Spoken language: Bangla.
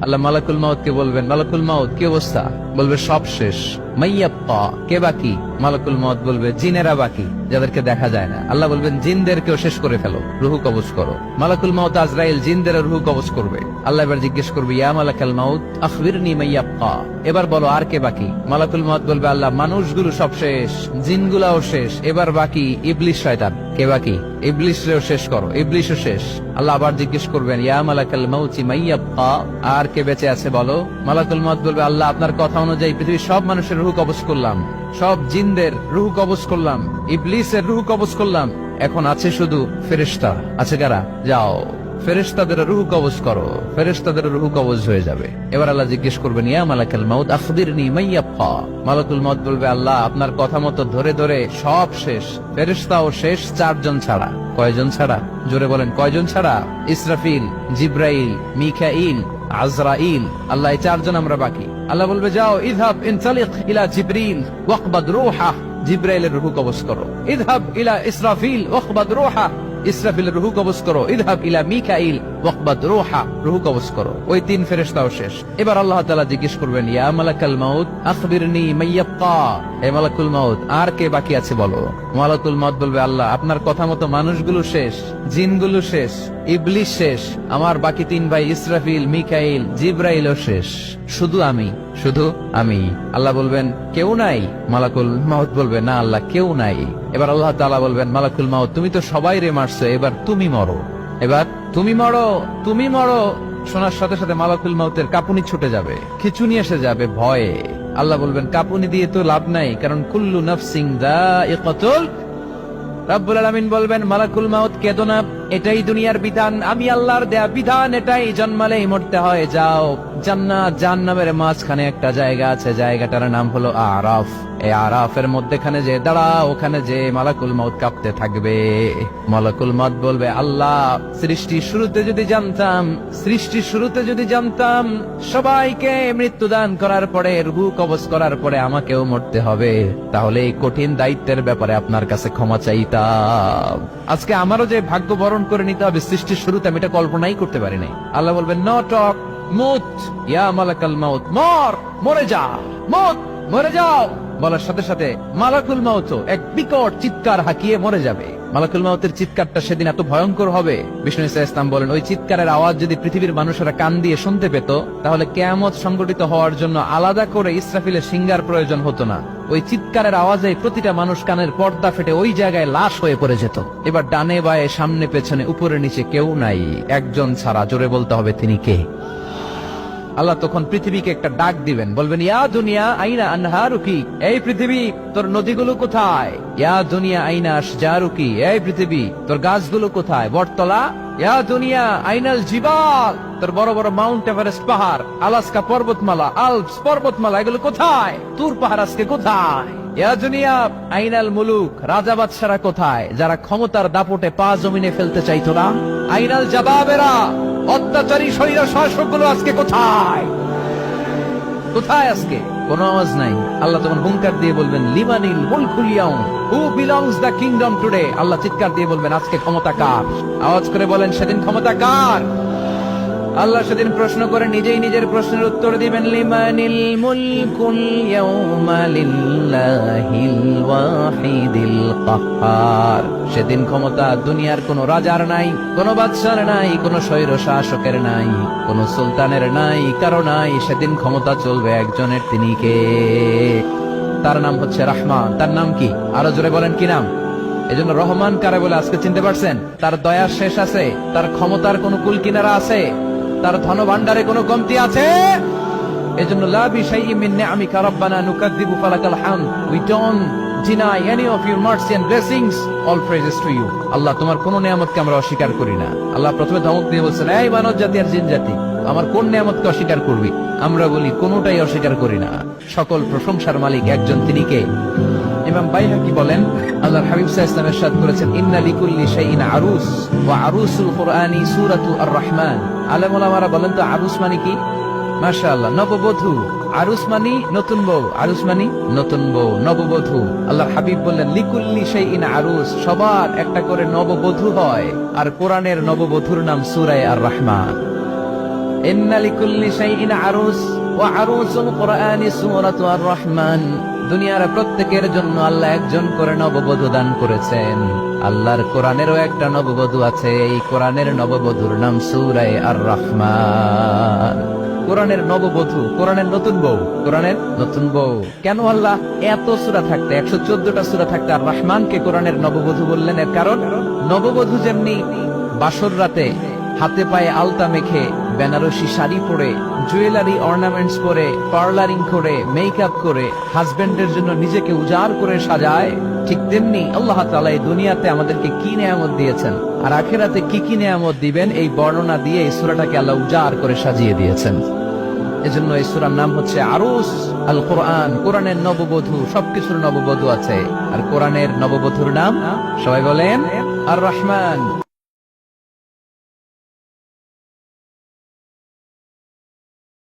আল্লাহ মালাকুল মাউত কে বলবেন, মালাকুল মাউত কি অবস্থা? বলবে সব শেষ। মাইয়াব্বা, কে বাকি? মালাকুল মাউত বলবে জিনেরা বাকি, যাদেরকে দেখা যায় না। আল্লাহ বলবেন জিনদেরকেও শেষ করে ফেলো, রুহু কবজ করো। মালাকুল মাউত আজরাইল জিনদের রুহু কবজ করবে। আল্লাহ এবার জিজ্ঞেস করবে, ইয়া মালাকাল মাউত আখবিরনি মাইয়াব্বা, এবার বলো আর কে বাকি? মালাকুল মাউত বলবে, আল্লাহ মানুষগুলো সব শেষ, জিনগুলাও শেষ, এবার বাকি ইবলিস শয়তান। কে বাকি? ইবলিসরেও শেষ করো, ইবলিসও শেষ। আল্লাহ আবার জিজ্ঞেস করবেন, ইয়া মালাকাল মাউতি মাইয়াব্বা, আর কে বেঁচে আছে বলো? মালাকুল মাউত বলবে, আল্লাহ আপনার কথা অনুযায়ী পৃথিবীর সব মানুষের রুহু কবজ করলাম, সব জিনদের রুহু কবজ করলাম, ইবলিসের রুহু কবজ করলাম, এখন আছে শুধু ফেরেশতা। আছে কারা? যাও ফেরেশতাদের রুহু কবজ করো। ফেরেশতাদের রুহু কবজ হয়ে যাবে। এবার আল্লাহ জিজ্ঞেস করবেন, ইয়া মালাকাল মাউত আখবিরনি মাইয়াব্বা। মালাকুল মাউত বলবে, আল্লাহ আপনার কথা মতো ধরে ধরে সব শেষ, ফেরেশতাও শেষ, 4 জন ছাড়া। কয়জন ছাড়া? জোরে বলেন, কয়জন ছাড়া? ইসরাফিল, জিব্রাইল, মিকাইল, আজরাইল। আল্লাহ এই 4 জন আমরা বাকি। আল্লাহ বলবে, যাও ইযহাব ইনতালিক ইলা জিবরিল ওয়াকবাদ রূহা, জিব্রাইলের রুহু কবজ করো। ইযহাব ইলা ইসরাফিল ওয়াকবাদ রূহা, ইসরাফিলের রুহু কবজ করো। ইযহাব ইলা মিকাইল ওয়াকবাদ রূহা, রুহু কবজ করো। ওই 3 ফেরেশতাও শেষ। এবার আল্লাহ তাআলা জিজ্ঞেস করবেন, ইয়া মালাকাল মাউত আখবিরনি মাইয়াব্বা, হে মালাকুল মাউত আর কে বাকি আছে বলো? মালাকুল মাউত বলবে, আল্লাহ আপনার কথা মতো মানুষগুলো শেষ, জিনগুলো শেষ, ইবলিস শেষ, আমার বাকি 3 ভাই ইসরাফিল, মিকাইল, জিব্রাইলও শেষ, শুধু আমি, শুধু আমি। আল্লাহ বলবেন, কেউ নাই? মালাকুল মাউত বলবে, না আল্লাহ কেউ নাই। এবার আল্লাহ তাআলা বলবেন, মালাকুল মাউত তুমি তো সবাই রে মারছো, এবার তুমি মরো, এবার তুমি মরো, তুমি মরো। শোনার সাথে সাথে মালাকুল মাউতের কাঁপুনি ছুটে যাবে, খিঁচুনি এসে যাবে ভয়ে। আল্লাহ বলবেন, কাঁপুনি দিয়ে তো লাভ নাই, কারণ কুল্লু নাফসিন যায়িকাতুল। রব্বুল আলামিন বলবেন, মালাকুল মাউত কেঁদো না, এটাই দুনিয়ার বিধান, আমি আল্লাহর দেয়া বিধান, এটাই, জন্মালেই মরতে হয়। যাও, জান্নাত জাহান্নামের মাঝখানে একটা জায়গা আছে, জায়গাটার নাম হলো আরাফ। এই আরাফের মধ্যখানে যে দাঁড়াও, ওখানে যে মালাকুল মাউত কাঁপতে থাকবে। মালাকুল মাউত বলবে, আল্লাহ সৃষ্টির শুরুতে যদি জানতাম, সৃষ্টির শুরুতে যদি জানতাম সবাইকে মৃত্যুদান করার পরে, রুহু কবজ করার পরে আমাকেও মরতে হবে, তাহলে এই কঠিন দায়িত্বের ব্যাপারে আপনার কাছে ক্ষমা চাইতাম। আজকে আমারও যে ভাগ্য বরণ করে নিতে হবে সৃষ্টির শুরুতে, আমি এটা কল্পনাই করতে পারি নাই। আল্লাহ বলবেন, নো টক, মুত ইয়া মালাকাল মাউত, মর, মরে যা, মুত, মরে যাও। বলার সাথে সাথে মালাকুল মাউত এক বিকট চিৎকার হাঁকিয়ে মরে যাবে। মালাকুল মাউতের চিৎকারটা সেদিন এত ভয়ঙ্কর হবে, বিষ্ণু ইসা ইসলাম বলেন, ওই চিৎকারের আওয়াজ যদি পৃথিবীর মানুষেরা কান দিয়ে শুনতে পেত, তাহলে কিয়ামত সংগঠিত হওয়ার জন্য আলাদা করে ইসরাফিলের সিঙ্গার প্রয়োজন হতো না। ওই চিৎকারের আওয়াজে প্রতিটা মানুষ কানের পর্দা ফেটে ওই জায়গায় লাশ হয়ে পড়ে যেত। এবার ডানে বায়ে সামনে পেছনে উপরে নিচে কেউ নাই, একজন ছাড়া। জোরে বলতে হবে, তিনি কে? আল্লাহ তখন পৃথিবীকে একটা ডাক দিবেন, বলবেন, ইয়া দুনিয়া আইনা আনহারুকি, এই পৃথিবী তোর নদীগুলো কোথায়? ইয়া দুনিয়া আইনা আশজারুকি, এই পৃথিবী তোর গাছগুলো কোথায়? বটতলা। ইয়া দুনিয়া আইনাল জিবাল, তোর বড় বড় মাউন্ট এভারেস্ট পাহাড়, আলাস্কা পর্বতমালা, আলপস পর্বতমালা, এগুলো কোথায়? তুর পাহাড় আজকে কোথায়? ইয়া দুনিয়া আইনাল মুলুক, রাজা বাদশারা কোথায়, যারা ক্ষমতার দাপটে পা জমিনে ফেলতে চাইতো না? আইনাল জাবাবেরা, অত্যাচারী শরীর শাসকগুলো আজকে কোথায়? কোথায় আজকে? কোন আওয়াজ নাই। আল্লাহ তখন হুঙ্কার দিয়ে বলবেন, লিমানিল মুলকুল ইয়াউম, who belongs the kingdom today. Allah চিৎকার দিয়ে বলবেন, আজকে ক্ষমতা কার? আওয়াজ করে বলেন, সেদিন ক্ষমতা কার? আল্লাহ সেদিন প্রশ্ন করে নিজেই নিজের প্রশ্নের উত্তর দিবেন, লিমানিল মুলকুল ইয়াউমা লিল্লাহিল ওয়াহিদিল কাহ্হার। সেদিন ক্ষমতা দুনিয়ার কোন রাজার নাই, কোন বাদশার নাই, কোন স্বৈর শাসকের নাই, কোন সুলতানের নাই, কারো নাই। সেদিন ক্ষমতা চলবে একজনের, তিনি কে? তার নাম হচ্ছে রহমান। তার নাম কি? আরো জোরে বলেন, কি নাম? এজন্য রহমান কারে বলে আজকে চিনতে পারছেন? তার দয়ার শেষ আছে? তার ক্ষমতার কোন কুল কিনারা আছে? তার ধন ভান্ডারে কোনো কমতি আছে? এজন্য লা বিশাইইন মিন নিআমিকা রাব্বানা নুকাযযিবু ফালাকাল হামদ, we don't deny any of your mercy and blessings, all praises to you। আল্লাহ তোমার কোন নিয়ামতকে আমরা অস্বীকার করি না। আল্লাহ প্রথমে ধমক দিয়ে বলছেন, এই মানব জাতি আর জিন জাতি, আমার কোন নিয়ামতকে অস্বীকার করবি? আমরা বলি কোনটাই অস্বীকার করি না। সকল প্রশংসার মালিক একজন, তিনি কে? ইমাম বাইহাকি বলেন, আল্লাহর হাবিব সাল্লাল্লাহু আলাইহি ওয়াসাল্লাম ইরশাদ করেছেন, ইন্না লিকুল্লি শাইইন আরুস ওয়া আরুসুল কুরআনি সূরাতু আর-রাহমান। আলেম ওলামারা বলেন তো আরুস মানে কি? মাশাআল্লাহ, নববধূ। আরুস মানি নতুন বউ, আরুস মানি নতুন বউ, নববধূ। আল্লাহর হাবিব বললেন, লিকুল্লি শাইইন আরুস, সবার একটা করে নববধূ হয়। আর কোরআনের নববধূর নাম সূরা আর-রাহমান। ইন্না লিকুল্লি শাইইন আরুস ওয়া আরুসুল কুরআনি সূরাতু আর রহমান। দুনিয়ার প্রত্যেকের জন্য আল্লাহ একজন করে নববধূ দান করেছেন। আল্লাহর কোরআনেরও একটা নববধূ আছে, এই কোরআনের নববধূর নাম সূরা আর রহমান। কোরআনের নববধূ, কোরআনের নতুন বউ, কোরআনের নতুন বউ। কেন আল্লাহ এত সূরা থাকতে 114টা সূরা থাকতে আর রহমানকে কোরআনের নববধূ বললেন? এর কারণ নববধূ যেমনি বাসর রাতে হাতে পায়ে আলতা মেখে, বেনারসি শাড়ি পরে, জুয়েলারি অর্নামেন্টস পরে, পার্লারিং করে, মেকআপ করে হাজবেন্ডের জন্য নিজেকে উজাড় করে সাজায়, ঠিক তেমনি আল্লাহ তাআলা এই দুনিয়াতে আমাদেরকে কি নেয়ামত দিয়েছেন আর আখিরাতে কি কি নেয়ামত দিবেন, এই বর্ণনা দিয়ে এই সূরাটাকে আল্লাহ উজাড় করে সাজিয়ে দিয়েছেন। এজন্য এই সূরার নাম হচ্ছে আরুস আল কোরআন। কোরআনের নববধূ, সবকিছুর নববধূ আছে। আর কোরআনের নববধূর নাম সবাই বলেন আর রহমান।